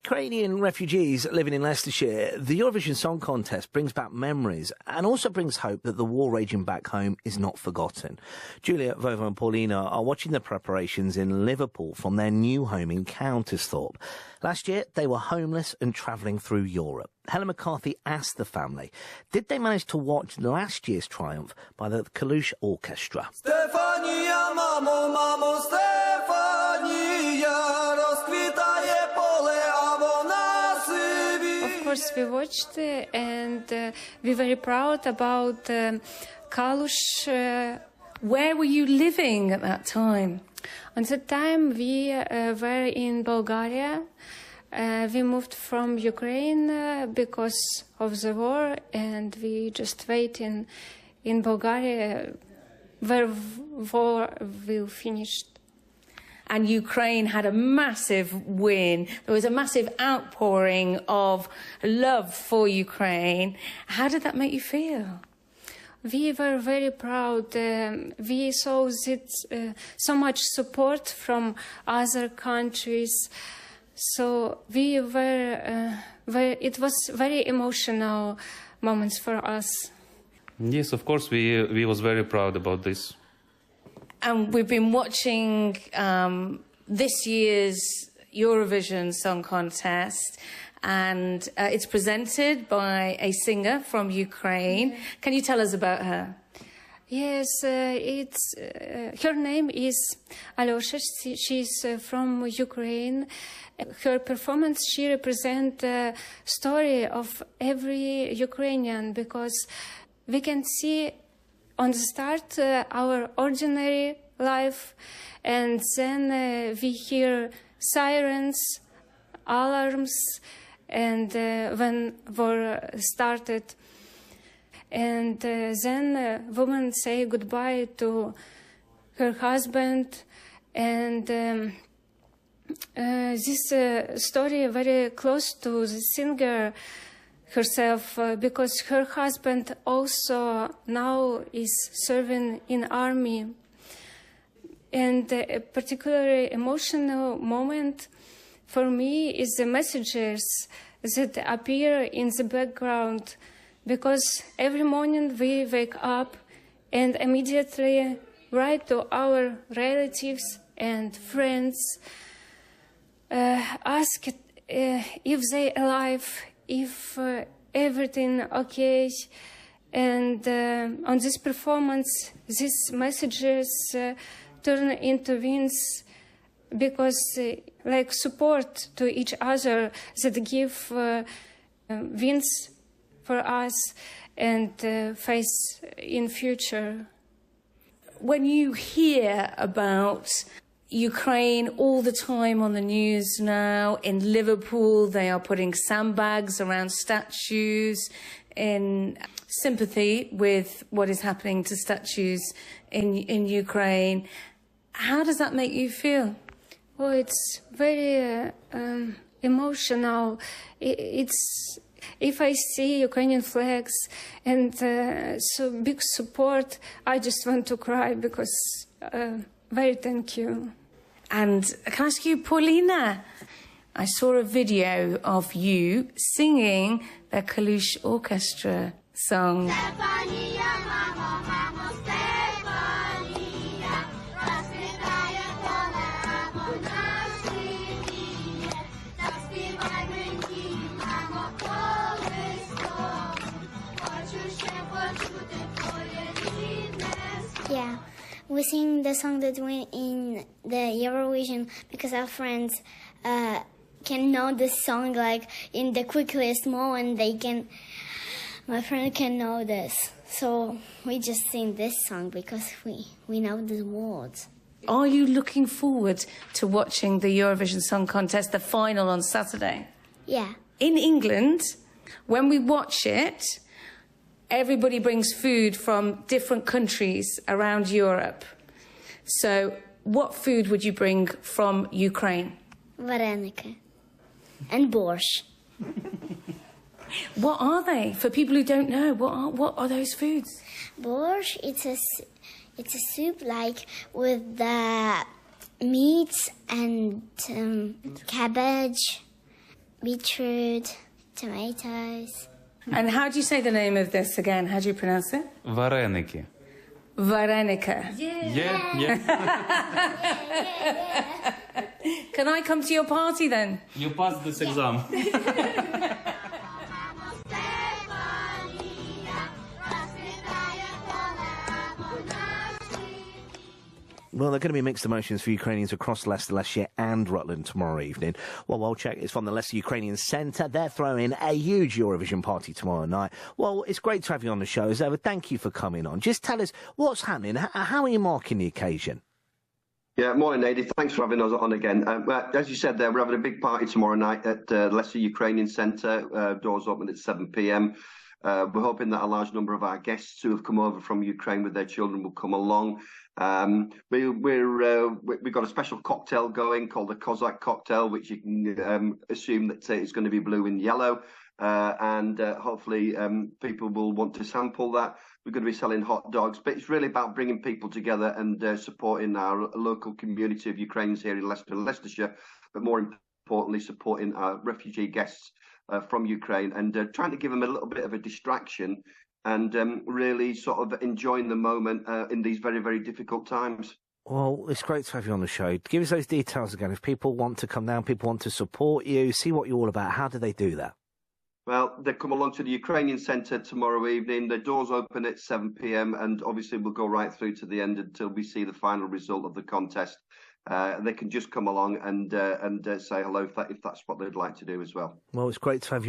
Ukrainian refugees living in Leicestershire, the Eurovision Song Contest brings back memories and also brings hope that the war raging back home is not forgotten. Julia, Vova and Paulina are watching the preparations in Liverpool from their new home in Countersthorpe. Last year, they were homeless and travelling through Europe. Helen McCarthy asked the family, did they manage to watch last year's triumph by the Kalush Orchestra? Stefania, mamo, mamo, Stefania, rozkwitaje pole, a wona sywi. Of course, we watched and we were very proud about Kalush. Where were you living at that time? At the time, we were in Bulgaria. We moved from Ukraine because of the war, and we just wait in Bulgaria where war will finish. And Ukraine had a massive win. There was a massive outpouring of love for Ukraine. How did that make you feel? We were very proud. We saw that, so much support from other countries. So we were, it was very emotional moments for us. Yes, of course, we was very proud about this. And we've been watching this year's Eurovision Song Contest, and it's presented by a singer from Ukraine. Can you tell us about her? Yes, her name is Alyosha. She's from Ukraine. Her performance, she represents the story of every Ukrainian, because we can see on the start our ordinary life, and then we hear sirens, alarms, and when war started. And then women say goodbye to her husband, and this story very close to the singer herself, because her husband also now is serving in army. And a particularly emotional moment for me is the messages that appear in the background, because every morning we wake up and immediately write to our relatives and friends, ask if they alive, if everything okay. And on this performance, these messages turn into wins, because like support to each other that give wins for us and face in future. When you hear about Ukraine all the time on the news now, in Liverpool they are putting sandbags around statues in sympathy with what is happening to statues in Ukraine. How does that make you feel? Oh, it's very emotional. It's if I see Ukrainian flags and so big support, I just want to cry, because very thank you. And can I ask you, Paulina, I saw a video of you singing the Kalush Orchestra song. Yeah, we sing the song that went in the Eurovision because our friends can know the song like in the quickest moment my friend can know this. So we just sing this song because we know the words. Are you looking forward to watching the Eurovision Song Contest, the final on Saturday? Yeah. In England, when we watch it, everybody brings food from different countries around Europe. So what food would you bring from Ukraine? Вареники. And borscht. What are they? For people who don't know, what are those foods? Borscht, it's a soup like with the meat and cabbage. beetroot, tomatoes. And how do you say the name of this again? How do you pronounce it? Вареники. Varenica. Yeah. Can I come to your party then? You passed this exam. Well, there are going to be mixed emotions for Ukrainians across Leicestershire and Rutland tomorrow evening. Wol Wowczuk is from the Leicester Ukrainian Centre. They're throwing a huge Eurovision party tomorrow night. Well, it's great to have you on the show, as ever. Thank you for coming on. Just tell us what's happening. How are you marking the occasion? Yeah, morning, Nadie. Thanks for having us on again. As you said there, we're having a big party tomorrow night at Leicester Ukrainian Centre. Doors open at 7 p.m. We're hoping that a large number of our guests who have come over from Ukraine with their children will come along. We've got a special cocktail going called the Cossack cocktail, which you can assume that it's going to be blue and yellow. And hopefully people will want to sample that. We're going to be selling hot dogs, but it's really about bringing people together and supporting our local community of Ukrainians here in Leicester and Leicestershire, but more importantly, supporting our refugee guests from Ukraine and trying to give them a little bit of a distraction and really sort of enjoying the moment in these very, very difficult times. Well, it's great to have you on the show. Give us those details again. If people want to come down, people want to support you, see what you're all about, how do they do that? Well, they come along to the Ukrainian Centre tomorrow evening. The doors open at 7 p.m. and obviously we'll go right through to the end until we see the final result of the contest. They can just come along and say hello if that's what they'd like to do as well. Well, it's great to have you.